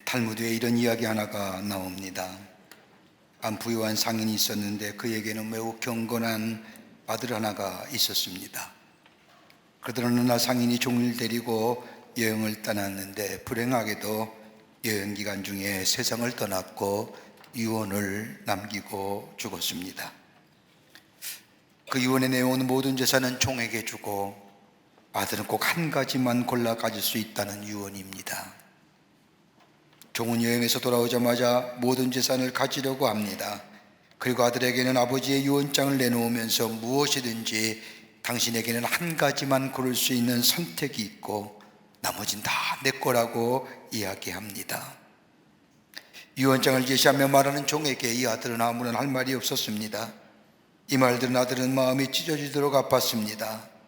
탈무드에 이런 이야기 하나가 나옵니다. 한 부유한 상인이 있었는데 그에게는 매우 경건한 아들 하나가 있었습니다. 그러던 어느 날 상인이 종을 데리고 여행을 떠났는데 불행하게도 여행 기간 중에 세상을 떠났고 유언을 남기고 죽었습니다. 그 유언의 내용은 모든 재산은 종에게 주고 아들은 꼭 한 가지만 골라 가질 수 있다는 유언입니다. 종은 여행에서 돌아오자마자 모든 재산을 가지려고 합니다. 그리고 아들에게는 아버지의 유언장을 내놓으면서 무엇이든지 당신에게는 한 가지만 고를 수 있는 선택이 있고 나머진 다 내 거라고 이야기합니다. 유언장을 제시하며 말하는 종에게 이 아들은 아무런 할 말이 없었습니다. 이 말 들은 아들은 마음이 찢어지도록 아팠습니다.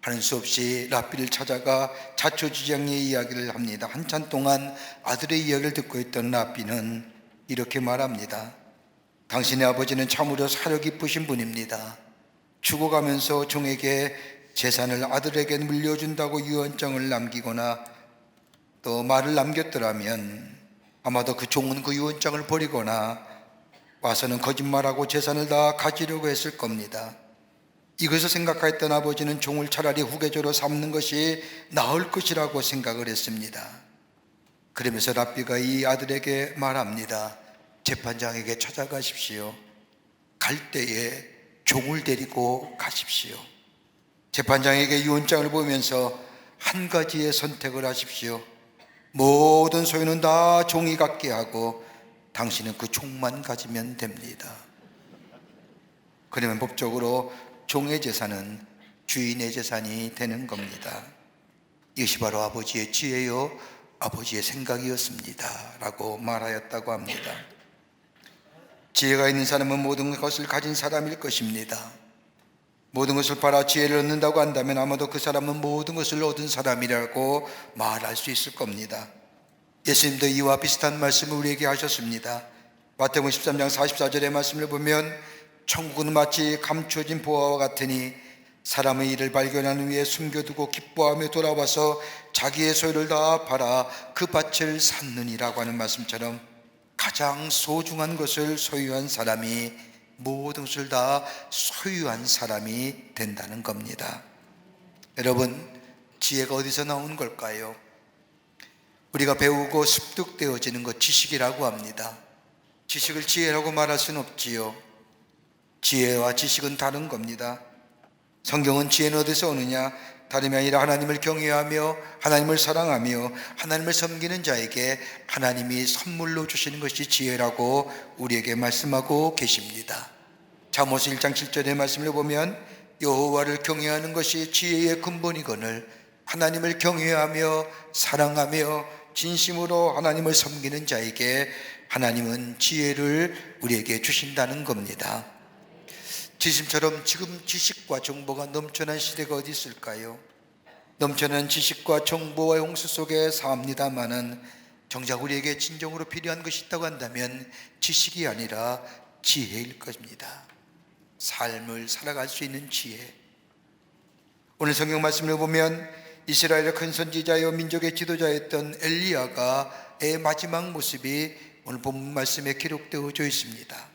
하는 수 없이 랍비를 찾아가 자초지종의 이야기를 합니다. 한참 동안 아들의 이야기를 듣고 있던 랍비는 이렇게 말합니다. 당신의 아버지는 참으로 사려 깊으신 분입니다. 죽어가면서 종에게 재산을 아들에게 물려준다고 유언장을 남기거나 또 말을 남겼더라면 아마도 그 종은 그 유언장을 버리거나 와서는 거짓말하고 재산을 다 가지려고 했을 겁니다. 이것을 생각했던 아버지는 종을 차라리 후계자로 삼는 것이 나을 것이라고 생각을 했습니다. 그러면서 랍비가 이 아들에게 말합니다. 재판장에게 찾아가십시오. 갈 때에 종을 데리고 가십시오. 재판장에게 유언장을 보면서 한 가지의 선택을 하십시오. 모든 소유는 다 종이 갖게 하고 당신은 그 종만 가지면 됩니다. 그러면 법적으로 종의 재산은 주인의 재산이 되는 겁니다. 이것이 바로 아버지의 지혜요 아버지의 생각이었습니다 라고 말하였다고 합니다. 지혜가 있는 사람은 모든 것을 가진 사람일 것입니다. 모든 것을 팔아 지혜를 얻는다고 한다면 아마도 그 사람은 모든 것을 얻은 사람이라고 말할 수 있을 겁니다. 예수님도 이와 비슷한 말씀을 우리에게 하셨습니다. 마태복음 13장 44절의 말씀을 보면 천국은 마치 감춰진 보화와 같으니 사람의 일을 발견한 후에 숨겨두고 기뻐하며 돌아와서 자기의 소유를 다 팔아 그 밭을 샀느니라고 하는 말씀처럼 가장 소중한 것을 소유한 사람이 모든 것을 다 소유한 사람이 된다는 겁니다. 여러분, 지혜가 어디서 나오는 걸까요? 우리가 배우고 습득되어지는 것 지식이라고 합니다. 지식을 지혜라고 말할 수는 없지요. 지혜와 지식은 다른 겁니다. 성경은 지혜는 어디서 오느냐? 다름이 아니라 하나님을 경외하며 하나님을 사랑하며 하나님을 섬기는 자에게 하나님이 선물로 주시는 것이 지혜라고 우리에게 말씀하고 계십니다. 잠언서 1장 7절의 말씀을 보면 여호와를 경외하는 것이 지혜의 근본이거늘 하나님을 경외하며 사랑하며 진심으로 하나님을 섬기는 자에게 하나님은 지혜를 우리에게 주신다는 겁니다. 지심처럼 지금 지식과 정보가 넘쳐난 시대가 어디 있을까요? 넘쳐난 지식과 정보와 홍수 속에 삽니다마는 정작 우리에게 진정으로 필요한 것이 있다고 한다면 지식이 아니라 지혜일 것입니다. 삶을 살아갈 수 있는 지혜. 오늘 성경 말씀을 보면 이스라엘의 큰 선지자여 민족의 지도자였던 엘리야가의 마지막 모습이 오늘 본문 말씀에 기록되어져 있습니다.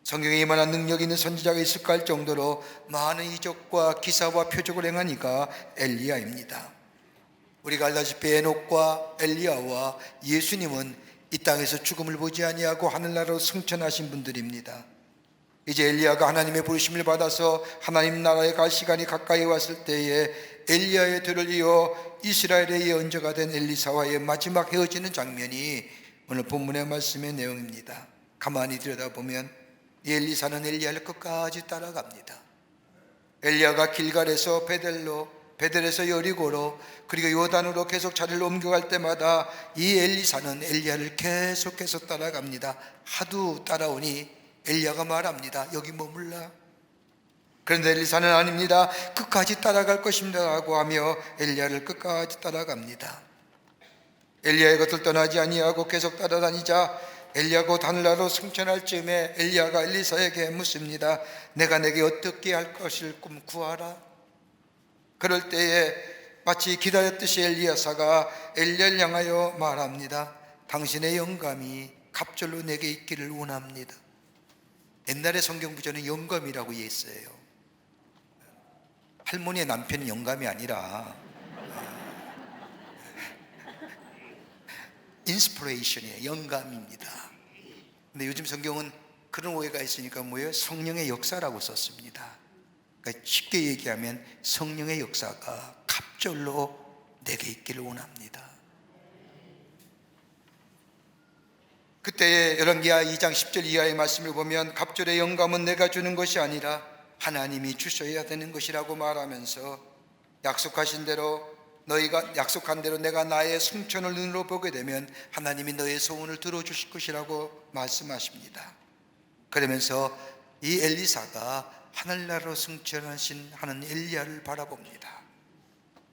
성경에 이만한 능력이 있는 선지자가 있을까 할 정도로 많은 이적과 기사와 표적을 행한 이가 엘리야입니다. 우리가 알다시피 에녹과 엘리야와 예수님은 이 땅에서 죽음을 보지 아니하고 하늘나라로 승천하신 분들입니다. 이제 엘리야가 하나님의 부르심을 받아서 하나님 나라에 갈 시간이 가까이 왔을 때에 엘리야의 뒤를 이어 이스라엘의 예언자가 된 엘리사와의 마지막 헤어지는 장면이 오늘 본문의 말씀의 내용입니다. 가만히 들여다보면 엘리사는 엘리야를 끝까지 따라갑니다. 엘리야가 길갈에서 베델에서 여리고로 그리고 요단으로 계속 자리를 옮겨갈 때마다 이 엘리사는 엘리야를 계속해서 따라갑니다. 하도 따라오니 엘리야가 말합니다. 여기 머물라. 그런데 엘리사는 아닙니다. 끝까지 따라갈 것입니다 라고 하며 엘리야를 끝까지 따라갑니다. 엘리야의 것을 떠나지 아니하고 계속 따라다니자 엘리야가 하늘나라로 승천할 즈음에 엘리야가 엘리사에게 묻습니다. 내가 내게 어떻게 할 것을 구하라. 그럴 때에 마치 기다렸듯이 엘리야사가 엘리야를 향하여 말합니다. 당신의 영감이 갑절로 내게 있기를 원합니다. 옛날에 성경 구절은 영감이라고 했어요. 할머니의 남편이 영감이 아니라 인스피레이션이에요. 영감입니다. 근데 요즘 성경은 그런 오해가 있으니까 뭐예요? 성령의 역사라고 썼습니다. 그러니까 쉽게 얘기하면 성령의 역사가 갑절로 내게 있기를 원합니다. 그때의 열왕기하 2장 10절 이하의 말씀을 보면 갑절의 영감은 내가 주는 것이 아니라 하나님이 주셔야 되는 것이라고 말하면서 약속하신 대로 너희가 약속한 대로 내가 나의 승천을 눈으로 보게 되면 하나님이 너의 소원을 들어주실 것이라고 말씀하십니다. 그러면서 이 엘리사가 하늘나라로 승천하신 하는 엘리야를 바라봅니다.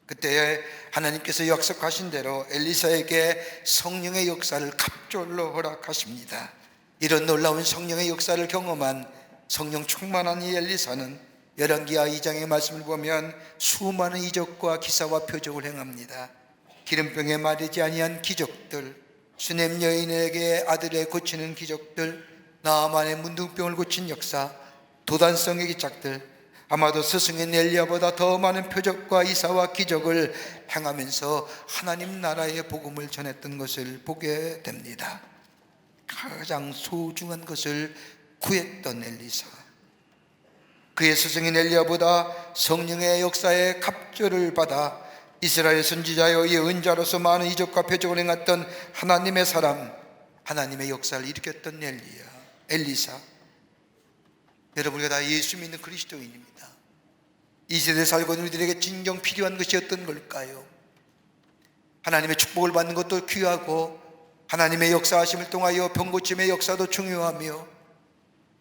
그때 하나님께서 약속하신 대로 엘리사에게 성령의 역사를 갑절로 허락하십니다. 이런 놀라운 성령의 역사를 경험한 성령 충만한 이 엘리사는 열왕기하 2장의 말씀을 보면 수많은 이적과 기사와 표적을 행합니다. 기름병에 마르지 아니한 기적들, 수넴 여인에게 아들을 고치는 기적들, 나아만의 문둥병을 고친 역사, 도단성의 기적들, 아마도 스승인 엘리야보다 더 많은 표적과 이사와 기적을 행하면서 하나님 나라의 복음을 전했던 것을 보게 됩니다. 가장 소중한 것을 구했던 엘리사, 그의 스승인 엘리야보다 성령의 역사에 갑절을 받아 이스라엘 선지자여 예언자로서 많은 이적과 표적을 행했던 하나님의 사람, 하나님의 역사를 일으켰던 엘리사. 여러분, 우리가 다 예수 믿는 그리스도인입니다. 이 세대에 살고 있는 우리들에게 진정 필요한 것이 어떤 걸까요? 하나님의 축복을 받는 것도 귀하고, 하나님의 역사하심을 통하여 병고침의 역사도 중요하며,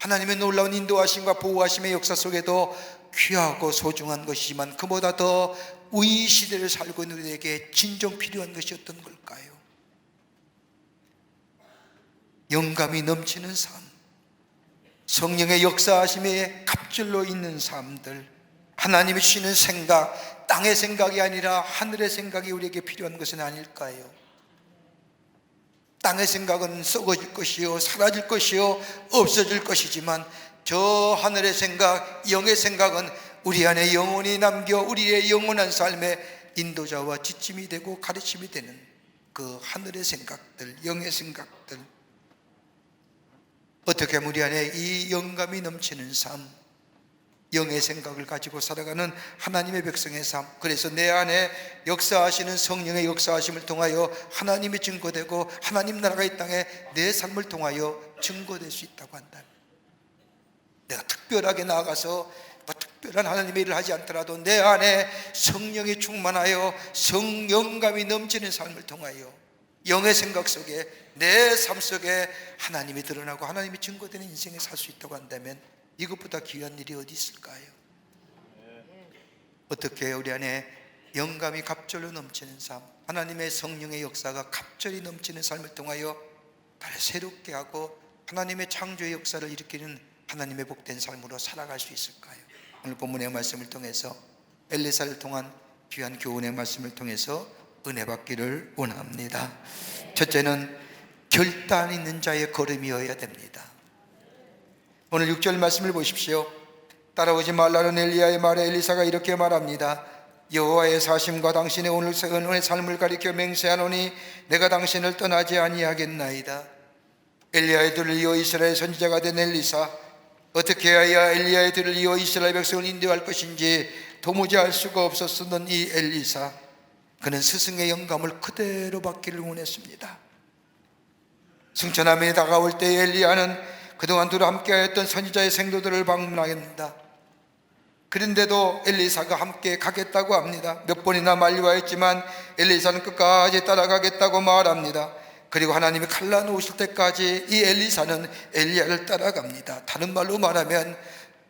하나님의 놀라운 인도하심과 보호하심의 역사 속에도 귀하고 소중한 것이지만, 그보다 더 이 시대를 살고 있는 우리에게 진정 필요한 것이 어떤 걸까요? 영감이 넘치는 삶, 성령의 역사하심에 갑절로 있는 삶들, 하나님이 주시는 생각, 땅의 생각이 아니라 하늘의 생각이 우리에게 필요한 것은 아닐까요? 땅의 생각은 썩어질 것이요, 사라질 것이요, 없어질 것이지만 저 하늘의 생각, 영의 생각은 우리 안에 영원히 남겨 우리의 영원한 삶의 인도자와 지침이 되고 가르침이 되는 그 하늘의 생각들, 영의 생각들, 어떻게 하면 우리 안에 이 영감이 넘치는 삶, 영의 생각을 가지고 살아가는 하나님의 백성의 삶, 그래서 내 안에 역사하시는 성령의 역사하심을 통하여 하나님이 증거되고 하나님 나라가 이 땅에 내 삶을 통하여 증거될 수 있다고 한다면, 내가 특별하게 나아가서 특별한 하나님의 일을 하지 않더라도 내 안에 성령이 충만하여 성영감이 넘치는 삶을 통하여 영의 생각 속에, 내 삶 속에 하나님이 드러나고 하나님이 증거되는 인생에 살 수 있다고 한다면 이것보다 귀한 일이 어디 있을까요? 어떻게 우리 안에 영감이 갑절로 넘치는 삶, 하나님의 성령의 역사가 갑절이 넘치는 삶을 통하여 나를 새롭게 하고 하나님의 창조의 역사를 일으키는 하나님의 복된 삶으로 살아갈 수 있을까요? 오늘 본문의 말씀을 통해서, 엘리사를 통한 귀한 교훈의 말씀을 통해서 은혜 받기를 원합니다. 첫째는 결단 있는 자의 걸음이어야 됩니다. 오늘 6절 말씀을 보십시오. 따라오지 말라는 엘리야의 말에 엘리사가 이렇게 말합니다. 여호와의 사심과 당신의 오늘 오늘의 삶을 가리켜 맹세하노니 내가 당신을 떠나지 아니하겠나이다. 엘리야의 들을 이어 이스라엘 선지자가 된 엘리사, 어떻게 해야 엘리야의 들을 이어 이스라엘 백성을 인도할 것인지 도무지 알 수가 없었던 이 엘리사, 그는 스승의 영감을 그대로 받기를 원했습니다. 승천함이 다가올 때 엘리야는 그동안 둘이 함께하였던 선지자의 생도들을 방문하겠다. 그런데도 엘리사가 함께 가겠다고 합니다. 몇 번이나 만류하였지만 엘리사는 끝까지 따라가겠다고 말합니다. 그리고 하나님이 갈라놓으실 때까지 이 엘리사는 엘리야를 따라갑니다. 다른 말로 말하면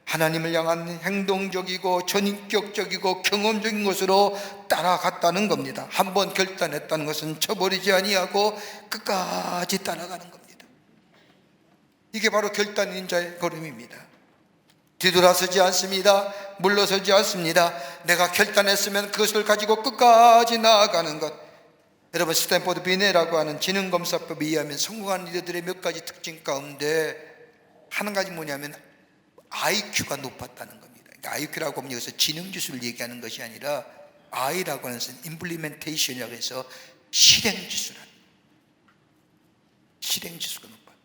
하나님을 향한 행동적이고 전인격적이고 경험적인 것으로 따라갔다는 겁니다. 한번 결단했다는 것은 쳐버리지 아니하고 끝까지 따라가는 겁니다. 이게 바로 결단인 자의 걸음입니다. 뒤돌아서지 않습니다. 물러서지 않습니다. 내가 결단했으면 그것을 가지고 끝까지 나아가는 것. 여러분, 스탠포드 비네라고 하는 지능검사법에 의하면 성공한 리더들의 몇 가지 특징 가운데 한 가지 뭐냐면 IQ가 높았다는 겁니다. 그러니까 IQ라고 하면 여기서 지능지수를 얘기하는 것이 아니라 I라고 하는 것은 임플리멘테이션이라고 해서 실행지수란, 실행지수가 높았다.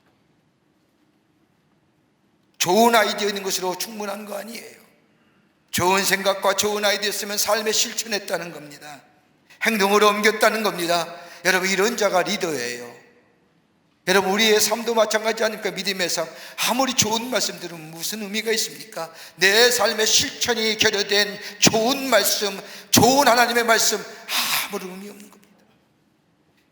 좋은 아이디어 있는 것으로 충분한 거 아니에요. 좋은 생각과 좋은 아이디어 있으면 삶에 실천했다는 겁니다. 행동으로 옮겼다는 겁니다. 여러분, 이런 자가 리더예요. 여러분, 우리의 삶도 마찬가지 아닙니까? 믿음의 삶, 아무리 좋은 말씀 들으면 무슨 의미가 있습니까? 내 삶의 실천이 결여된 좋은 말씀, 좋은 하나님의 말씀, 아무런 의미 없는 겁니다.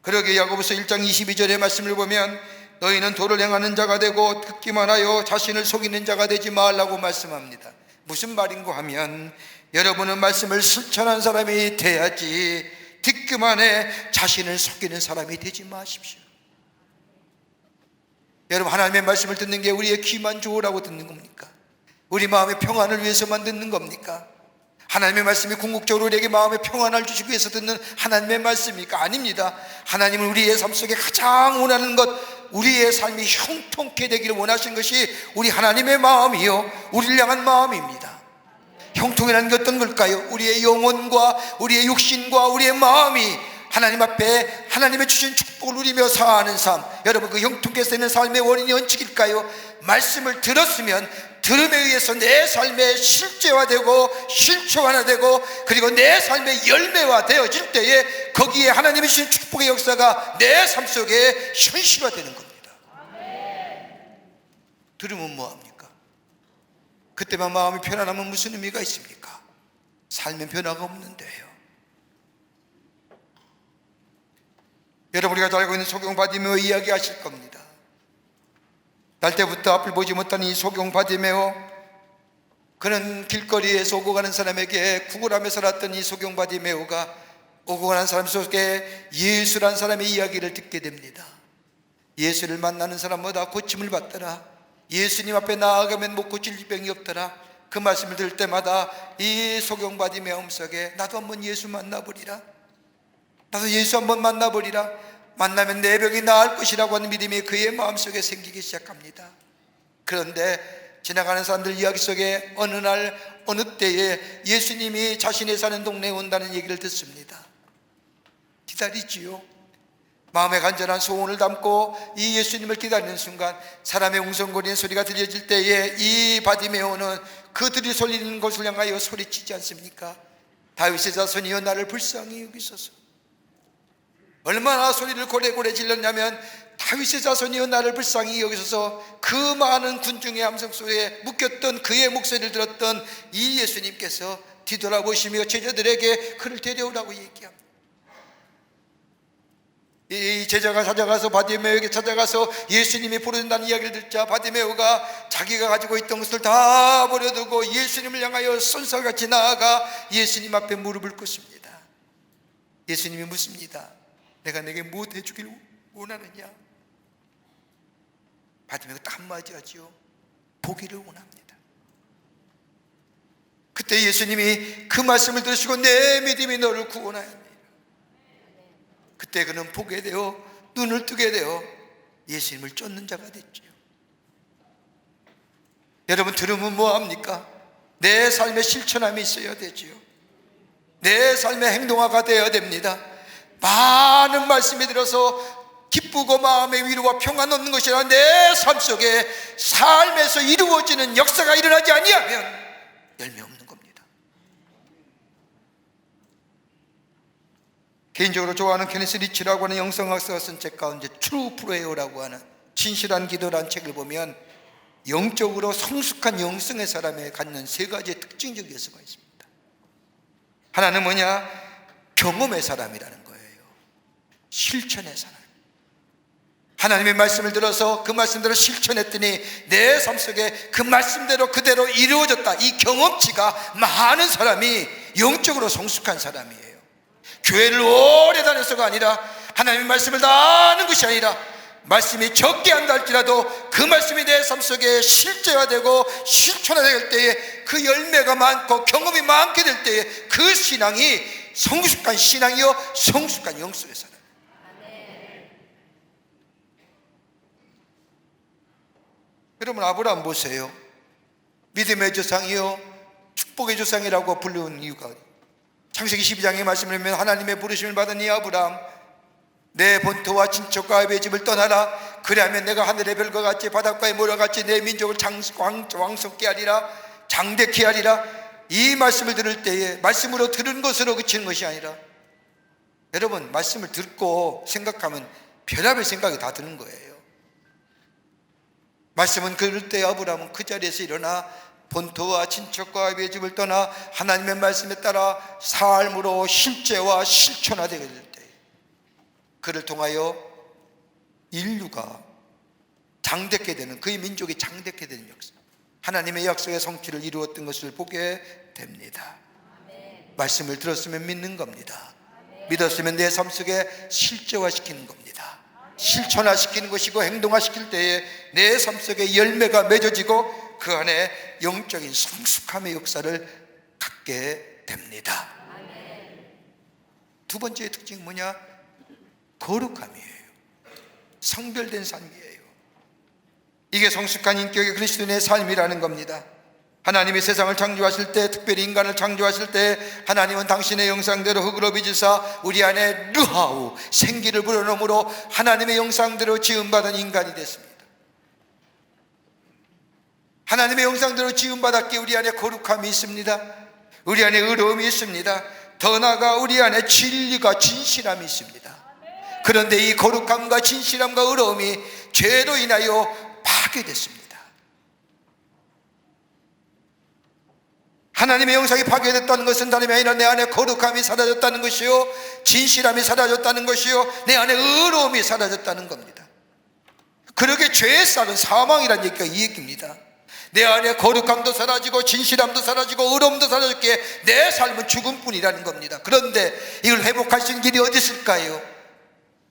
그러게 야고보서 1장 22절의 말씀을 보면 너희는 도를 행하는 자가 되고 듣기만 하여 자신을 속이는 자가 되지 말라고 말씀합니다. 무슨 말인고 하면 여러분은 말씀을 실천한 사람이 돼야지 듣기만 해 자신을 속이는 사람이 되지 마십시오. 여러분, 하나님의 말씀을 듣는 게 우리의 귀만 좋으라고 듣는 겁니까? 우리 마음의 평안을 위해서만 듣는 겁니까? 하나님의 말씀이 궁극적으로 우리에게 마음의 평안을 주시기 위해서 듣는 하나님의 말씀입니까? 아닙니다. 하나님은 우리의 삶 속에 가장 원하는 것, 우리의 삶이 형통케 되기를 원하신 것이 우리 하나님의 마음이요, 우리를 향한 마음입니다. 형통이라는 게 어떤 걸까요? 우리의 영혼과 우리의 육신과 우리의 마음이 하나님 앞에 하나님의 주신 축복을 누리며 사는 삶, 여러분, 그 형통케 되는 삶의 원인이 언칙일까요? 말씀을 들었으면 들음에 의해서 내 삶의 실제화되고 실체화되고 그리고 내 삶의 열매화 되어질 때에 거기에 하나님이 주신 축복의 역사가 내 삶 속에 현실화되는 겁니다. 들으면 뭐합니까? 그때만 마음이 편안하면 무슨 의미가 있습니까? 삶의 변화가 없는데요. 여러분, 우리가 잘 알고 있는 소경 바디메오 이야기 하실 겁니다. 날 때부터 앞을 보지 못한 이 소경 바디메오, 그는 길거리에서 오고 가는 사람에게 구걸하며 살았던 이 소경 바디메오가 오고 가는 사람 속에 예수란 사람의 이야기를 듣게 됩니다. 예수를 만나는 사람마다 고침을 받더라, 예수님 앞에 나아가면 못 고칠 병이 없더라. 그 말씀을 들을 때마다 이 소경 바디메오 마음속에 나도 한번 예수 만나보리라, 나도 예수 한번 만나보리라, 만나면 내 병이 나을 것이라고 하는 믿음이 그의 마음속에 생기기 시작합니다. 그런데 지나가는 사람들 이야기 속에 어느 날 어느 때에 예수님이 자신이 사는 동네에 온다는 얘기를 듣습니다. 기다리지요. 마음에 간절한 소원을 담고 이 예수님을 기다리는 순간 사람의 웅성거리는 소리가 들려질 때에 이 바디메오는 그들이 소리는 것을 향하여 소리치지 않습니까? 다윗의 자손이여 나를 불쌍히 여기소서. 얼마나 소리를 고래고래 질렀냐면 다윗의 자손이여 나를 불쌍히 여기소서. 그 많은 군중의 함성 속에 묶였던 그의 목소리를 들었던 이 예수님께서 뒤돌아보시며 제자들에게 그를 데려오라고 얘기합니다. 이 제자가 찾아가서 바디메오에게 찾아가서 예수님이 부르는다는 이야기를 듣자 바디메오가 자기가 가지고 있던 것을 다 버려두고 예수님을 향하여 손살같이 나아가 예수님 앞에 무릎을 꿇습니다. 예수님이 묻습니다. 내가 내게 무엇 해주길 원하느냐? 바디메오가 딱 한마디 하지요. 보기를 원합니다. 그때 예수님이 그 말씀을 들으시고 내 믿음이 너를 구원하였느니라. 그때 그는 보게 되어 눈을 뜨게 되어 예수님을 쫓는 자가 됐죠. 여러분, 들으면 뭐합니까? 내 삶의 실천함이 있어야 되지요. 내 삶의 행동화가 되어야 됩니다. 많은 말씀이 들어서 기쁘고 마음의 위로와 평안 얻는 것이 아니라 내 삶 속에 삶에서 이루어지는 역사가 일어나지 아니하면 열매 없는 겁니다. 개인적으로 좋아하는 케니스 리치라고 하는 영성학사가 쓴 책 가운데 트루 프레이어라고 하는 진실한 기도라는 책을 보면 영적으로 성숙한 영성의 사람에 갖는 세 가지의 특징적 요소가 있습니다. 하나는 뭐냐? 경험의 사람이라는 거예요. 실천의 사람. 하나님의 말씀을 들어서 그 말씀대로 실천했더니 내 삶 속에 그 말씀대로 그대로 이루어졌다. 이 경험치가 많은 사람이 영적으로 성숙한 사람이에요. 교회를 오래 다녀서가 아니라 하나님의 말씀을 다 아는 것이 아니라 말씀이 적게 한다 할지라도 그 말씀이 내 삶 속에 실제화되고 실천화될 때에 그 열매가 많고 경험이 많게 될 때에 그 신앙이 성숙한 신앙이요 성숙한 영성의 사람. 여러분, 아브라함 보세요. 믿음의 조상이요 축복의 조상이라고 부르는 이유가, 창세기 12장의 말씀을 보면 하나님의 부르심을 받은 이 아브라함, 내 본토와 친척과 아비의 집을 떠나라. 그리하면 내가 하늘의 별과 같이 바닷가의 모래와 같이 내 민족을 왕성케 하리라, 장대케 하리라. 이 말씀을 들을 때에 말씀으로 들은 것으로 그치는 것이 아니라, 여러분, 말씀을 듣고 생각하면 별의별 생각이 다 드는 거예요. 말씀은 그럴 때 아브라함은 그 자리에서 일어나 본토와 친척과 아비의 집을 떠나 하나님의 말씀에 따라 삶으로 실제와 실천화되게 될 때, 그를 통하여 인류가 장대케 되는, 그의 민족이 장대케 되는 역사, 하나님의 약속의 성취를 이루었던 것을 보게 됩니다. 말씀을 들었으면 믿는 겁니다. 믿었으면 내 삶 속에 실제화시키는 겁니다. 실천화시키는 것이고 행동화시킬 때에 내 삶 속에 열매가 맺어지고 그 안에 영적인 성숙함의 역사를 갖게 됩니다. 두 번째 특징이 뭐냐? 거룩함이에요. 성별된 삶이에요. 이게 성숙한 인격의 그리스도인의 삶이라는 겁니다. 하나님이 세상을 창조하실 때, 특별히 인간을 창조하실 때 하나님은 당신의 형상대로 흙으로 빚으사 우리 안에 르하우, 생기를 불어넣음으로 하나님의 형상대로 지음받은 인간이 됐습니다. 하나님의 형상대로 지음받았기에 우리 안에 거룩함이 있습니다. 우리 안에 의로움이 있습니다. 더 나아가 우리 안에 진리가, 진실함이 있습니다. 그런데 이 거룩함과 진실함과 의로움이 죄로 인하여 파괴됐습니다. 하나님의 형상이 파괴됐다는 것은 다름이 아니라 내 안에 거룩함이 사라졌다는 것이요, 진실함이 사라졌다는 것이요, 내 안에 의로움이 사라졌다는 겁니다. 그러게 죄의 싹은 사망이라는 얘기가 이 얘기입니다. 내 안에 거룩함도 사라지고 진실함도 사라지고 의로움도 사라졌기에 내 삶은 죽음뿐이라는 겁니다. 그런데 이걸 회복할 수 있는 길이 어디 있을까요?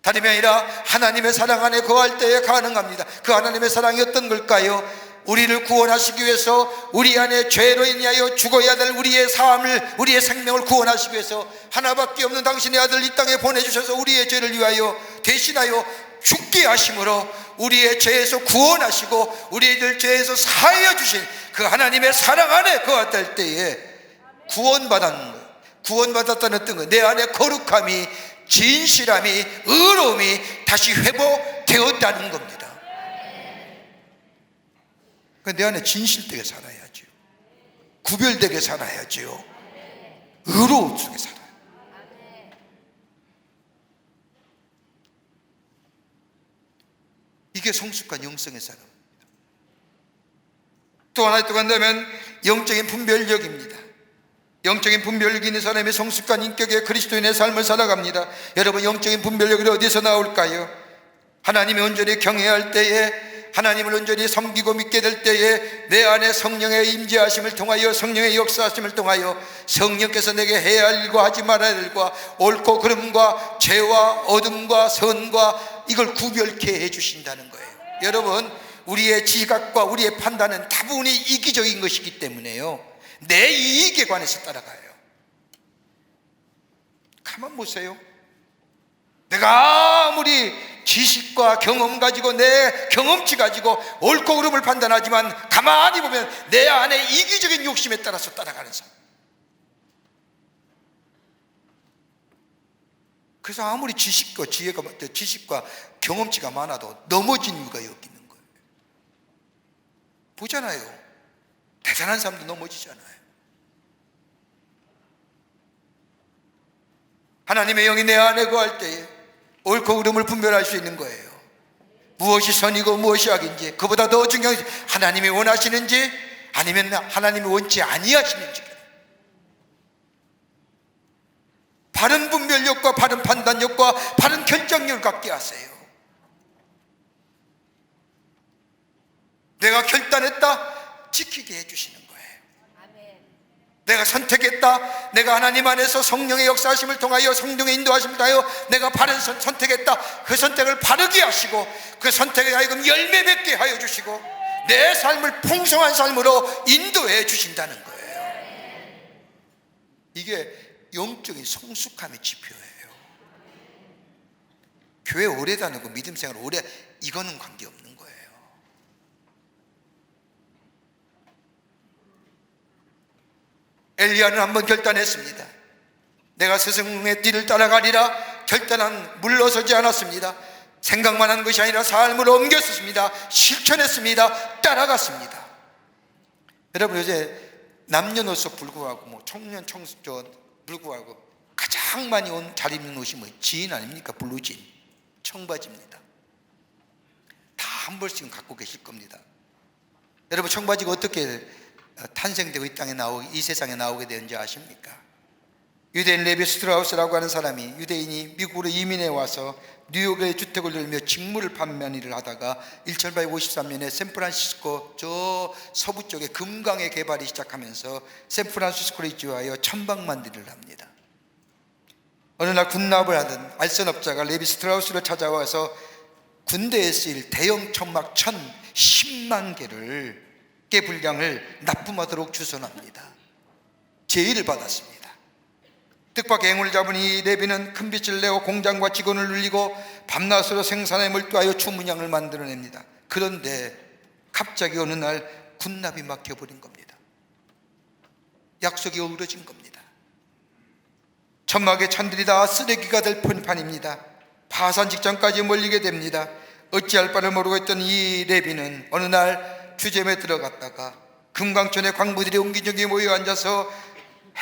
다름이 아니라 하나님의 사랑 안에 거할 때에 가능합니다. 그 하나님의 사랑이 어떤 걸까요? 우리를 구원하시기 위해서 우리 안에 죄로 인하여 죽어야 될 우리의 삶을, 우리의 생명을 구원하시기 위해서 하나밖에 없는 당신의 아들 이 땅에 보내주셔서 우리의 죄를 위하여 대신하여 죽게 하심으로 우리의 죄에서 구원하시고 우리들 죄에서 사하여 주신 그 하나님의 사랑 안에 거할 때에 구원받았다는 어떤 것, 내 안에 거룩함이, 진실함이, 의로움이 다시 회복되었다는 겁니다. 내 안에 진실되게 살아야죠. 구별되게 살아야죠. 의로움 속에 살아요. 이게 성숙한 영성의 사람입니다. 또 하나 또 간다면 영적인 분별력입니다. 영적인 분별력이 있는 사람이 성숙한 인격의 그리스도인의 삶을 살아갑니다. 여러분, 영적인 분별력이 어디서 나올까요? 하나님을 온전히 경외할 때에, 하나님을 온전히 섬기고 믿게 될 때에 내 안에 성령의 임재하심을 통하여, 성령의 역사하심을 통하여 성령께서 내게 해야 할 일과 하지 말아야 할 일과 옳고 그름과 죄와 어둠과 선과 이걸 구별케 해주신다는 거예요. 여러분, 우리의 지각과 우리의 판단은 다분히 이기적인 것이기 때문에요, 내 이익에 관해서 따라가요. 가만 보세요. 내가 아무리 지식과 경험 가지고, 내 경험치 가지고 옳고 그름을 판단하지만 가만히 보면 내 안에 이기적인 욕심에 따라서 따라가는 사람. 그래서 아무리 지식과 지혜가, 지식과 경험치가 많아도 넘어진 이유가 여기 있는 거예요. 보잖아요. 대단한 사람도 넘어지잖아요. 하나님의 영이 내 안에 거할 때에 옳고 그름을 분별할 수 있는 거예요. 무엇이 선이고 무엇이 악인지, 그보다 더 중요한 것이 하나님이 원하시는지 아니면 하나님이 원치 아니하시는지. 바른 분별력과 바른 판단력과 바른 결정력을 갖게 하세요. 내가 결단했다, 지키게 해주시는 거예요. 내가 선택했다, 내가 하나님 안에서 성령의 역사하심을 통하여, 성령의 인도하심을 통하여 내가 바른 선택했다, 그 선택을 바르게 하시고 그 선택에 하여금 열매 맺게 하여 주시고 내 삶을 풍성한 삶으로 인도해 주신다는 거예요. 이게 영적인 성숙함의 지표예요. 교회 오래 다니고 믿음 생활 오래, 이거는 관계없는 거예요. 엘리야는 한번 결단했습니다. 내가 스승의 뒤를 따라가리라 결단한 물러서지 않았습니다. 생각만 한 것이 아니라 삶으로 옮겼습니다. 실천했습니다. 따라갔습니다. 여러분, 요새 남녀노소 불구하고 청년 청소년 불구하고 가장 많이 잘 입는 옷이 진 아닙니까? 블루진, 청바지입니다. 다 한 벌씩은 갖고 계실 겁니다. 여러분, 청바지가 어떻게 탄생되고 이 세상에 나오게 되는지 아십니까? 유대인 레비 스트라우스라고 하는 사람이, 유대인이 미국으로 이민해 와서 뉴욕에 주택을 들며 직물 판매하는 일을 하다가 1853년에 샌프란시스코 저 서부 쪽에 금강의 개발이 시작하면서 샌프란시스코를 이주하여 천방만리를 합니다. 어느 날 군납을 하던 알선업자가 레비 스트라우스를 찾아와서 군대에 쓰일 대형 천막 10만 개 분량을 납품하도록 주선합니다. 제의를 받았습니다. 뜻밖의 행운을 잡은 이 레비는 큰 빚을 내고 공장과 직원을 늘리고 밤낮으로 생산에 몰두하여 주문량을 만들어냅니다. 그런데 갑자기 어느 날 군납이 막혀버린 겁니다. 약속이 어그러진 겁니다. 천막의 찬들이 다 쓰레기가 될 판입니다. 파산 직전까지 몰리게 됩니다. 어찌할 바를 모르고 있던 이 레비는 어느 날 주점에 들어갔다가 금강천의 광부들이 옹기종기 모여 앉아서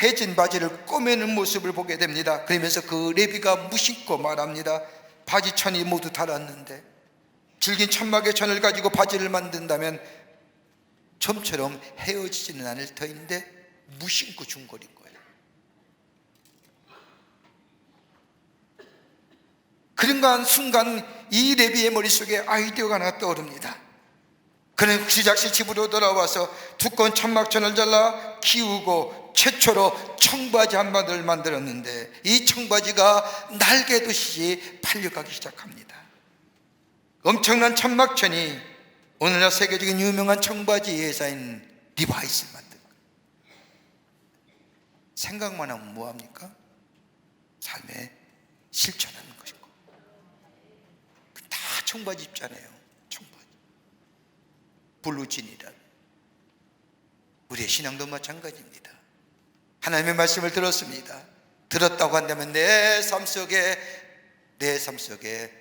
해진 바지를 꼬매는 모습을 보게 됩니다. 그러면서 그 레비가 무심코 말합니다. 바지천이 모두 닳았는데 질긴 천막의 천을 가지고 바지를 만든다면 좀처럼 헤어지지는 않을 터인데 무심코 중거린 거예요. 그런가 순간 이 레비의 머릿속에 아이디어가 하나 떠오릅니다. 그는 시작시 집으로 돌아와서 두꺼운 천막천을 잘라 키우고 최초로 청바지 한 바늘 만들었는데 이 청바지가 날개듯이 팔려가기 시작합니다. 엄청난 천막천이 오늘날 세계적인 유명한 청바지 회사인 리바이스를 만든 거예요. 생각만 하면 뭐합니까? 삶에 실천하는 것이고. 다 청바지 입잖아요. 청바지, 블루진이란. 우리의 신앙도 마찬가지입니다. 하나님의 말씀을 들었습니다. 들었다고 한다면 내 삶 속에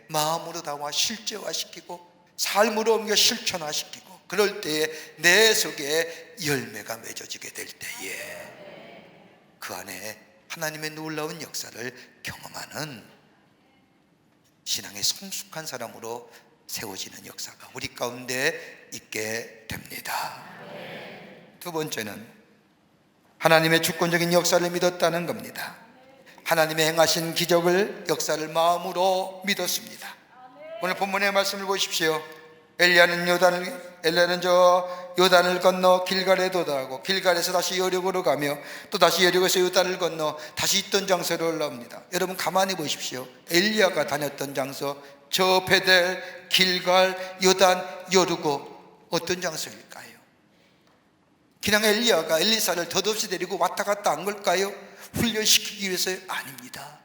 마음으로 담아 실제화시키고 삶으로 옮겨 실천화시키고 그럴 때에 내 속에 열매가 맺어지게 될 때에 그 안에 하나님의 놀라운 역사를 경험하는 신앙의 성숙한 사람으로 세워지는 역사가 우리 가운데 있게 됩니다. 두 번째는 하나님의 주권적인 역사를 믿었다는 겁니다. 하나님의 행하신 기적을, 역사를 마음으로 믿었습니다. 오늘 본문의 말씀을 보십시오. 엘리야는 요단을 건너 길갈에 도달하고 길갈에서 다시 여리고로 가며 또 다시 여리고에서 요단을 건너 다시 있던 장소로 올라옵니다. 여러분 가만히 보십시오. 엘리야가 다녔던 장소, 저 베델, 길갈, 요단, 여리고 어떤 장소일까요? 그냥 엘리야가 엘리사를 덧없이 데리고 왔다 갔다 한 걸까요? 훈련시키기 위해서? 아닙니다.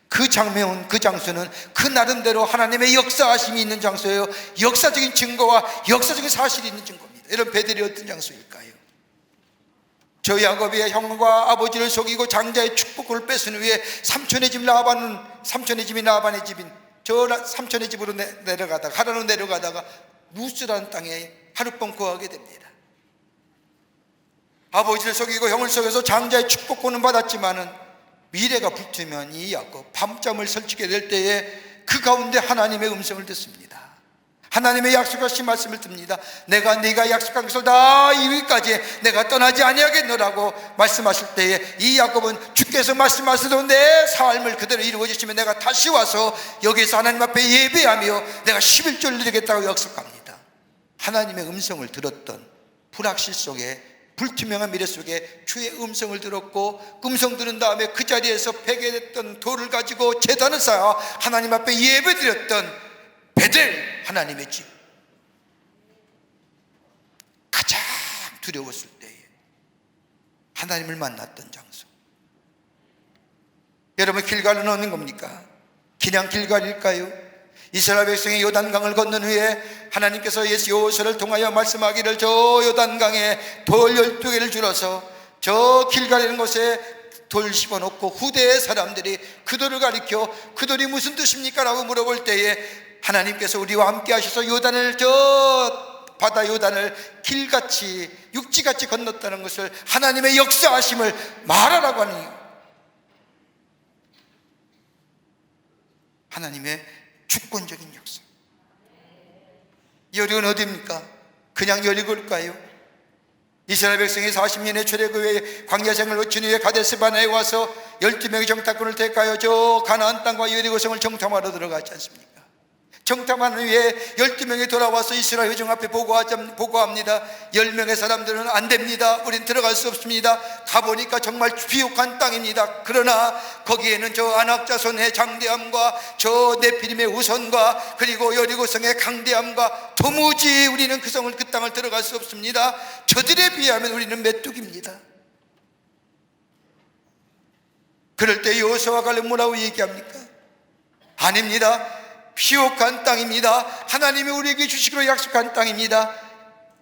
그 장면, 그 장소는 그 나름대로 하나님의 역사하심이 있는 장소예요. 역사적인 증거와 역사적인 사실이 있는 증거입니다. 여러분 베델이 어떤 장소일까요? 저 야곱이 형과 아버지를 속이고 장자의 축복을 뺏은 후에 삼촌의 집이 라반의 집인 저 삼촌의 집으로 내려가다가 하란으로 내려가다가 루스라는 땅에 하룻밤 거하게 됩니다. 아버지를 속이고 형을 속여서 장자의 축복권은 받았지만은 미래가 붙으면 이 야곱 밤잠을 설치게 될 때에 그 가운데 하나님의 음성을 듣습니다. 하나님의 약속하신 말씀을 듭니다. 네가 약속한 것을 다 이루기까지 내가 떠나지 아니하겠노라고 말씀하실 때에 이 야곱은 주께서 말씀하셔도 내 삶을 그대로 이루어 주시면 내가 다시 와서 여기서 하나님 앞에 예배하며 내가 11조를 드리겠다고 약속합니다. 하나님의 음성을 들었던 불확실 속에, 불투명한 미래 속에 주의 음성을 들었고 음성 들은 다음에 그 자리에서 베개됐던 돌을 가지고 제단을 쌓아 하나님 앞에 예배드렸던 베델, 하나님의 집. 가장 두려웠을 때에 하나님을 만났던 장소. 여러분 길갈은 어느 겁니까? 그냥 길갈일까요? 이스라엘 백성이 요단강을 건넌 후에 하나님께서 여호수아를 통하여 말씀하기를 저 요단강에 돌 12개를 줄어서 저 길 가리는 곳에 돌 집어넣고 후대의 사람들이 그들을 가리켜 그들이 무슨 뜻입니까? 라고 물어볼 때에 하나님께서 우리와 함께 하셔서 요단을, 저 바다 요단을 길같이 육지같이 건넜다는 것을, 하나님의 역사하심을 말하라고 하는 이유. 하나님의 주권적인 역사. 여리고는 어디입니까? 그냥 여리고일까요? 이스라엘 백성이 40년의 출애굽의 광야 생활을 거친 후에 가데스바네에 와서 12명의 정탐꾼을 택하여 저 가나안 땅과 여리고성을 정탐하러 들어가지 않습니까? 정탐한 후에 12명이 돌아와서 이스라엘 회중 앞에 보고합니다. 10명의 사람들은 안 됩니다. 우린 들어갈 수 없습니다. 가보니까 정말 비옥한 땅입니다. 그러나 거기에는 저 안악자손의 장대함과 저 네피림의 우선과 그리고 여리고성의 강대함과 도무지 우리는 그 땅을 들어갈 수 없습니다. 저들에 비하면 우리는 메뚜기입니다. 그럴 때 여호수아가 갈렙 뭐라고 얘기합니까? 아닙니다. 비옥한 땅입니다. 하나님이 우리에게 주시기로 약속한 땅입니다.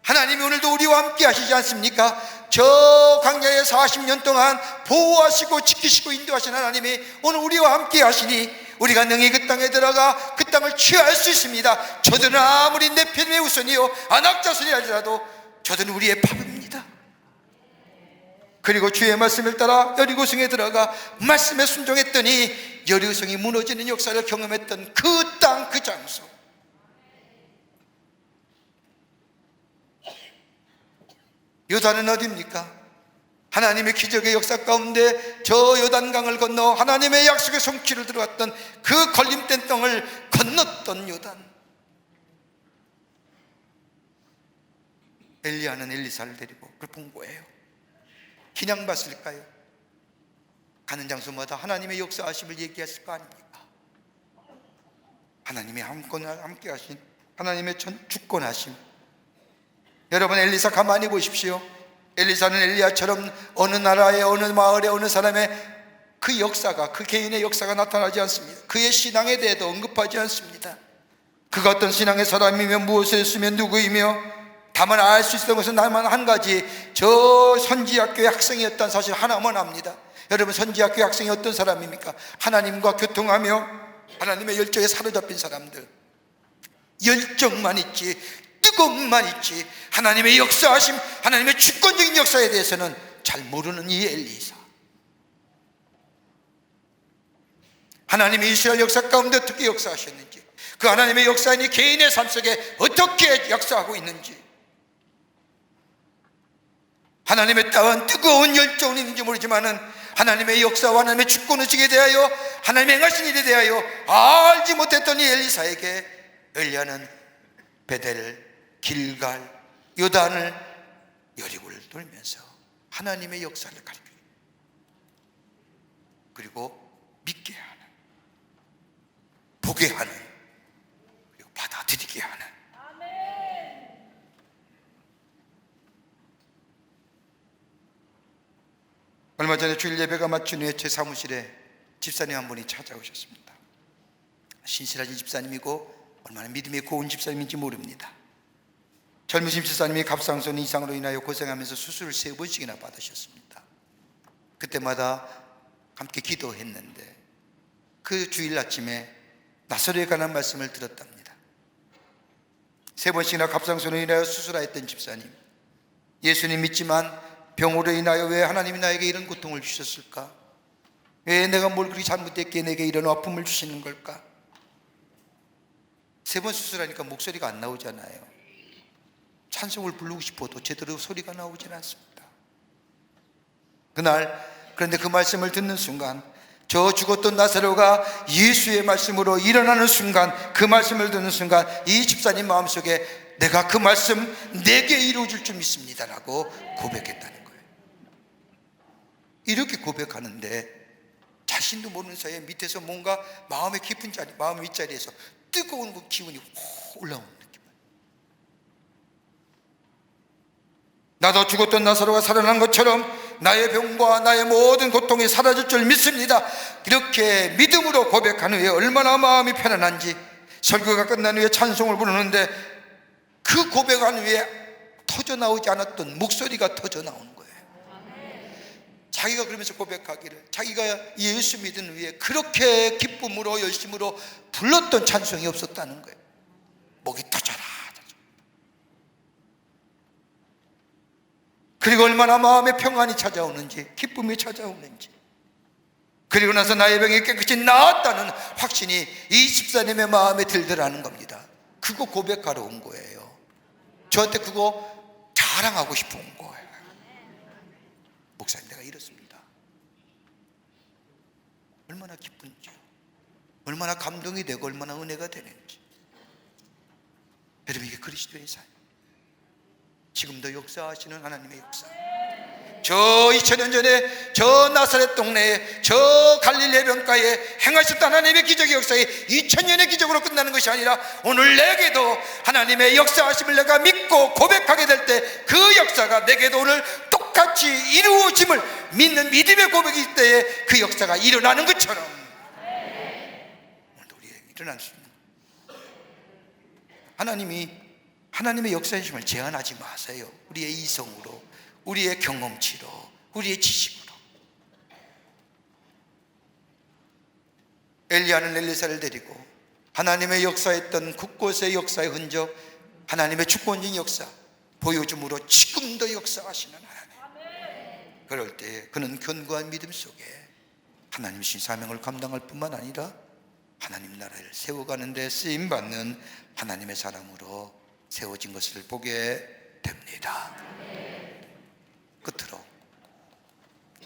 하나님이 오늘도 우리와 함께 하시지 않습니까? 저 광야에 40년 동안 보호하시고 지키시고 인도하신 하나님이 오늘 우리와 함께 하시니 우리가 능히 그 땅에 들어가 그 땅을 취할 수 있습니다. 저들은 아무리 네피림의 우선이요 안악자손이 아니라도 저들은 우리의 밥입니다. 그리고 주의 말씀을 따라 여리고성에 들어가 말씀에 순종했더니 여리고성이 무너지는 역사를 경험했던 그 땅, 그 장소. 요단은 어디입니까? 하나님의 기적의 역사 가운데 저 요단강을 건너 하나님의 약속의 성취를 들어갔던 그 걸림된 땅을 건넜던 요단. 엘리야는 엘리사를 데리고 그걸 본 거예요. 그냥 봤을까요? 가는 장소마다 하나님의 역사하심을 얘기했을 거 아닙니까? 하나님의 함께 하신 하나님의 주권하심. 여러분, 엘리사 가만히 보십시오. 엘리사는 엘리야처럼 어느 나라에 어느 마을에 어느 사람의 그 역사가, 그 개인의 역사가 나타나지 않습니다. 그의 신앙에 대해도 언급하지 않습니다. 그가 어떤 신앙의 사람이며 무엇을 했으며 누구이며, 다만 알 수 있었던 것은 다만 한 가지, 저 선지학교의 학생이었다는 사실 하나만 압니다. 여러분, 선지학교의 학생이 어떤 사람입니까? 하나님과 교통하며 하나님의 열정에 사로잡힌 사람들. 열정만 있지, 뜨거움만 있지, 하나님의 역사하심, 하나님의 주권적인 역사에 대해서는 잘 모르는 이 엘리사. 하나님의 이스라엘 역사 가운데 어떻게 역사하셨는지, 그 하나님의 역사인이 개인의 삶 속에 어떻게 역사하고 있는지, 하나님의 따윈 뜨거운 열정이 있는지 모르지만은 하나님의 역사와 하나님의 주권의식에 대하여, 하나님의 행하신 일에 대하여 알지 못했던 이 엘리사에게 엘리야는 베델, 길갈, 요단을, 여리고를 돌면서 하나님의 역사를 가르쳐요. 그리고 믿게 하는, 보게 하는, 그리고 받아들이게 하는. 얼마 전에 주일 예배가 마친 후에 제 사무실에 집사님 한 분이 찾아오셨습니다. 신실하신 집사님이고 얼마나 믿음이 고운 집사님인지 모릅니다. 젊으신 집사님이 갑상선 이상으로 인하여 고생하면서 수술을 3번씩이나 받으셨습니다. 그때마다 함께 기도했는데 그 주일 아침에 나사로에 관한 말씀을 들었답니다. 3번씩이나 갑상선으로 인하여 수술하였던 집사님, 예수님 믿지만 병으로 인하여 왜 하나님이 나에게 이런 고통을 주셨을까? 왜 내가 뭘 그렇게 잘못했기에 내게 이런 아픔을 주시는 걸까? 3번 수술하니까 목소리가 안 나오잖아요. 찬송을 부르고 싶어도 제대로 소리가 나오질 않습니다. 그런데 그 말씀을 듣는 순간, 저 죽었던 나사로가 예수의 말씀으로 일어나는 순간, 그 말씀을 듣는 순간 이 집사님 마음속에 내가 그 말씀 내게 이루어질 줄 믿습니다라고 고백했다는 거예요. 이렇게 고백하는데 자신도 모르는 사이에 밑에서 뭔가 마음의 깊은 자리, 마음 윗자리에서 뜨거운 그 기운이 확 올라오는 느낌. 나도 죽었던 나사로가 살아난 것처럼 나의 병과 나의 모든 고통이 사라질 줄 믿습니다. 이렇게 믿음으로 고백한 후에 얼마나 마음이 편안한지, 설교가 끝난 후에 찬송을 부르는데 그 고백한 후에 터져나오지 않았던 목소리가 터져나오는 거예요. 자기가 그러면서 고백하기를 자기가 예수 믿은 후에 그렇게 기쁨으로 열심으로 불렀던 찬송이 없었다는 거예요. 목이 터져라. 그리고 얼마나 마음에 평안이 찾아오는지, 기쁨이 찾아오는지, 그리고 나서 나의 병이 깨끗이 나았다는 확신이 이 집사님의 마음에 들더라는 겁니다. 그거 고백하러 온 거예요. 저한테 그거 자랑하고 싶어 온 거예요. 목사님, 내가 이렇습니다. 얼마나 기쁜지요, 얼마나 감동이 되고 얼마나 은혜가 되는지. 여러분, 이게 그리스도의 삶, 지금도 역사하시는 하나님의 역사. 저 2000년 전에 저 나사렛 동네에 저 갈릴리 해변가에 행하셨던 하나님의 기적의 역사에 2000년의 기적으로 끝나는 것이 아니라 오늘 내게도 하나님의 역사하심을 내가 믿고 고백하게 될 때 그 역사가 내게도 오늘 똑같이 이루어짐을 믿는 믿음의 고백일 때에 그 역사가 일어나는 것처럼 오늘도 우리에게 일어날 수 있는, 하나님의 역사심을 제한하지 마세요. 우리의 이성으로, 우리의 경험치로, 우리의 지식으로. 엘리야는 엘리사를 데리고 하나님의 역사했던 곳곳의 역사의 흔적, 하나님의 주권적인 역사 보여줌으로 지금도 역사하시는 하나님. 그럴 때 그는 견고한 믿음 속에 하나님 신 사명을 감당할 뿐만 아니라 하나님 나라를 세워가는 데 쓰임받는 하나님의 사람으로 세워진 것을 보게 됩니다. 끝으로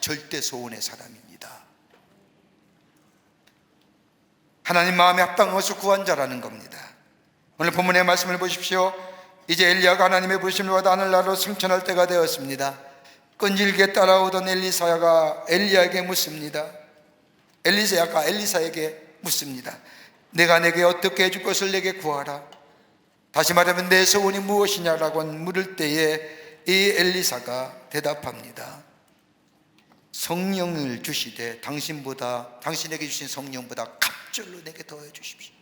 절대 소원의 사람입니다. 하나님 마음에 합당한 것을 구한 자라는 겁니다. 오늘 본문의 말씀을 보십시오. 이제 엘리야가 하나님의 부르심을 받아 하늘나라로 승천할 때가 되었습니다. 끈질게 따라오던 엘리사가 엘리야에게 묻습니다. 엘리사가 엘리사에게 묻습니다. 내가 내게 어떻게 해줄 것을 내게 구하라. 다시 말하면 내 소원이 무엇이냐라고 물을 때에 이 엘리사가 대답합니다. 성령을 주시되 당신에게 주신 성령보다 갑절로 내게 더해 주십시오.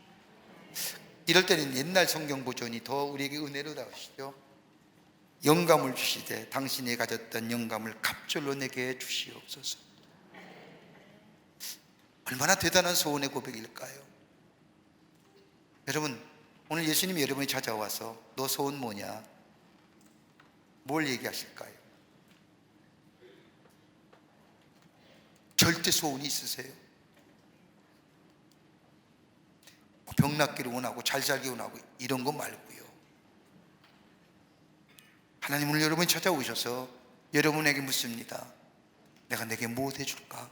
이럴 때는 옛날 성경 버전이 더 우리에게 은혜로 다가오시죠. 영감을 주시되 당신이 가졌던 영감을 갑절로 내게 주시옵소서. 얼마나 대단한 소원의 고백일까요? 여러분, 오늘 예수님이 여러분이 찾아와서 너 소원 뭐냐? 뭘 얘기하실까요? 절대 소원이 있으세요? 병 낫기를 원하고 잘 살기 원하고 이런 거 말고요. 하나님 오늘 여러분이 찾아오셔서 여러분에게 묻습니다. 내가 내게 무엇 해줄까?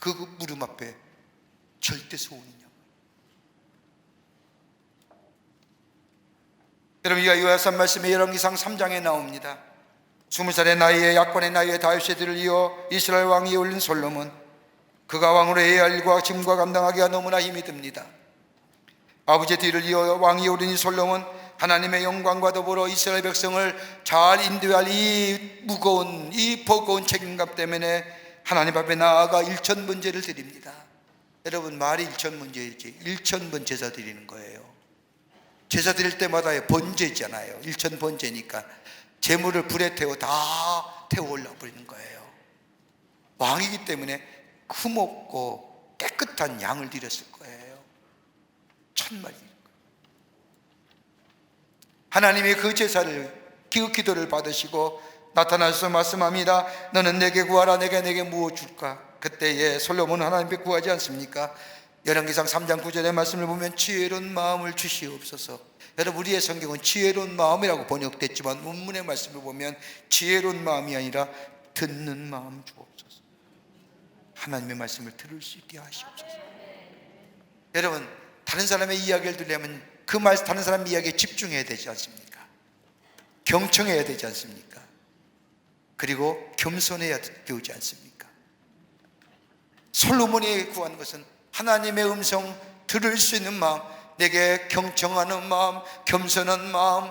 그 물음 앞에 절대 소원이냐? 여러분, 이 요한산 말씀에 열왕기상 3장에 나옵니다. 20살의 나이에 약관의 나이에 다윗의 뒤를 이어 이스라엘 왕이 올린 솔로몬, 그가 왕으로 해야 할 일과 짐과 감당하기가 너무나 힘이 듭니다. 아버지의 뒤를 이어 왕이 오른 이 솔로몬, 하나님의 영광과 더불어 이스라엘 백성을 잘 인도할 이 무거운, 이 버거운 책임감 때문에 하나님 앞에 나아가 1000번제를 드립니다. 여러분, 말이 1000번제이지 1000번 제사 드리는 거예요. 제사 드릴 때마다 번제잖아요. 1000번제니까 제물을 불에 태워 다 태워 올라 버리는 거예요. 왕이기 때문에 흠없고 깨끗한 양을 드렸을 거예요. 1000마리. 하나님이 그 제사를, 그 기도를 받으시고 나타나셔서 말씀합니다. 너는 내게 구하라. 내가 내게 무엇 줄까? 그때에 솔로몬은 하나님께 구하지 않습니까? 열왕기상 3장 9절의 말씀을 보면 지혜로운 마음을 주시옵소서. 여러분, 우리의 성경은 지혜로운 마음이라고 번역됐지만 원문의 말씀을 보면 지혜로운 마음이 아니라 듣는 마음 주옵소서. 하나님의 말씀을 들을 수 있게 하시옵소서. 여러분, 다른 사람의 이야기를 들으려면 다른 사람 이야기에 집중해야 되지 않습니까? 경청해야 되지 않습니까? 그리고 겸손해야 되지 않습니까? 솔로몬이 구한 것은 하나님의 음성 들을 수 있는 마음, 내게 경청하는 마음, 겸손한 마음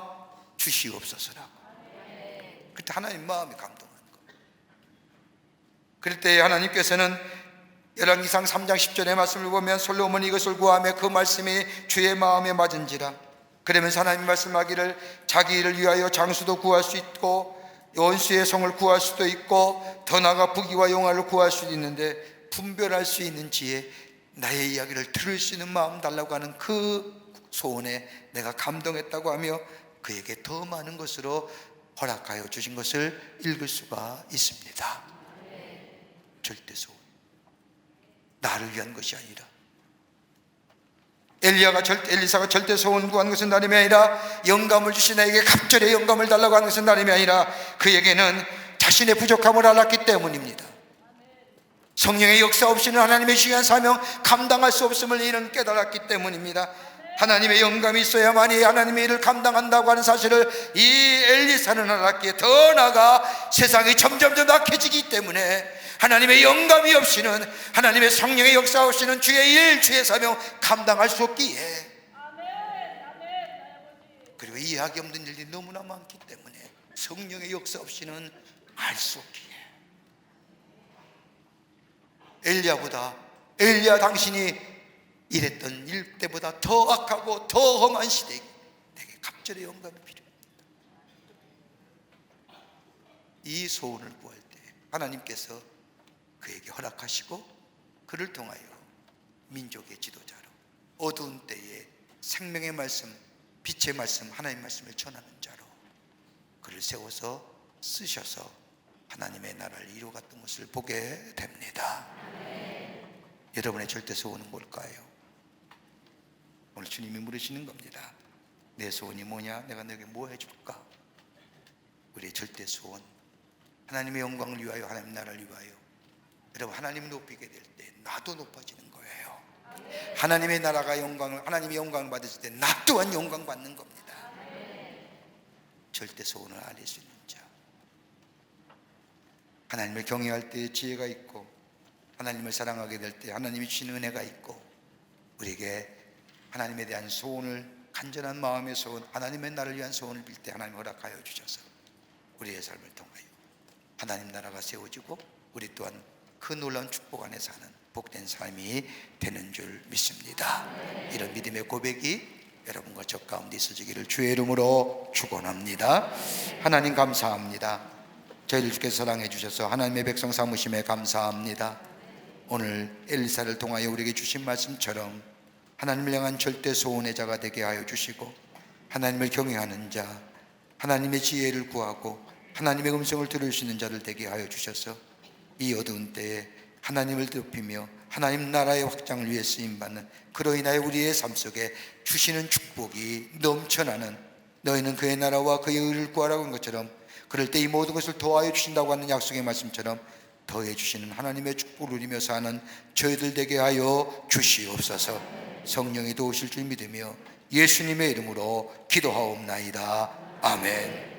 주시옵소서라고. 그때 하나님 마음이 감동하는 거예요. 그럴 때 하나님께서는 열왕기상 3장 10절의 말씀을 보면 솔로몬이 이것을 구하며 그 말씀이 주의 마음에 맞은지라. 그러면서 하나님 말씀하기를 자기 일을 위하여 장수도 구할 수 있고 원수의 성을 구할 수도 있고 더 나아가 부귀와 영화를 구할 수도 있는데 분별할 수 있는 지혜, 나의 이야기를 들을 수 있는 마음 달라고 하는 그 소원에 내가 감동했다고 하며 그에게 더 많은 것으로 허락하여 주신 것을 읽을 수가 있습니다. 절대 소원, 나를 위한 것이 아니라, 엘리사가 절대 소원을 구한 것은 다름이 아니라 영감을 주신 나에게 갑절의 영감을 달라고 하는 것은 다름이 아니라 그에게는 자신의 부족함을 알았기 때문입니다. 성령의 역사 없이는 하나님의 중요한 사명 감당할 수 없음을 이는 깨달았기 때문입니다. 하나님의 영감이 있어야만이 하나님의 일을 감당한다고 하는 사실을 이 엘리사는 알았기에 더 나아가 세상이 점점 더 낙해지기 때문에 하나님의 영감이 없이는, 하나님의 성령의 역사 없이는 주의 일, 주의 사명 감당할 수 없기에, 그리고 이해하기 없는 일들이 너무나 많기 때문에 성령의 역사 없이는 알 수 없기에, 엘리야 당신이 일했던 일 때보다 더 악하고 더 험한 시대에 내게 갑절의 영감이 필요합니다. 이 소원을 구할 때 하나님께서 그에게 허락하시고 그를 통하여 민족의 지도자로 어두운 때에 생명의 말씀, 빛의 말씀, 하나님의 말씀을 전하는 자로 그를 세워서 쓰셔서 하나님의 나라를 이루어갔던 것을 보게 됩니다. 여러분의 절대 소원은 뭘까요? 오늘 주님이 물으시는 겁니다. 내 소원이 뭐냐? 내가 너에게 뭐 해줄까? 우리의 절대 소원, 하나님의 영광을 위하여, 하나님의 나라를 위하여. 여러분, 하나님 높이게 될 때 나도 높아지는 거예요. 하나님의 나라가 영광을, 하나님의 영광을 받으실 때 나 또한 영광 받는 겁니다. 절대 소원을 알릴 수 있는 자, 하나님을 경외할 때 지혜가 있고, 하나님을 사랑하게 될 때 하나님이 주시는 은혜가 있고, 우리에게 하나님에 대한 소원을, 간절한 마음의 소원, 하나님의 나라를 위한 소원을 빌 때 하나님 허락하여 주셔서 우리의 삶을 통하여 하나님 나라가 세워지고 우리 또한 그 놀라운 축복 안에 사는 복된 삶이 되는 줄 믿습니다. 이런 믿음의 고백이 여러분과 저 가운데 있어지기를 주의 이름으로 축원합니다. 하나님 감사합니다. 저희를 주께서 사랑해 주셔서 하나님의 백성 삼으심에 감사합니다. 오늘 엘리사를 통하여 우리에게 주신 말씀처럼 하나님을 향한 절대 소원의 자가 되게 하여 주시고, 하나님을 경외하는 자, 하나님의 지혜를 구하고 하나님의 음성을 들을 수 있는 자를 되게 하여 주셔서 이 어두운 때에 하나님을 높이며 하나님 나라의 확장을 위해 쓰임받는, 그로 인하여 우리의 삶 속에 주시는 축복이 넘쳐나는, 너희는 그의 나라와 그의 의를 구하라고 한 것처럼 그럴 때 이 모든 것을 더하여 주신다고 하는 약속의 말씀처럼 더해 주시는 하나님의 축복을 누리며 사는 저희들 되게 하여 주시옵소서. 성령이 도우실 줄 믿으며 예수님의 이름으로 기도하옵나이다. 아멘.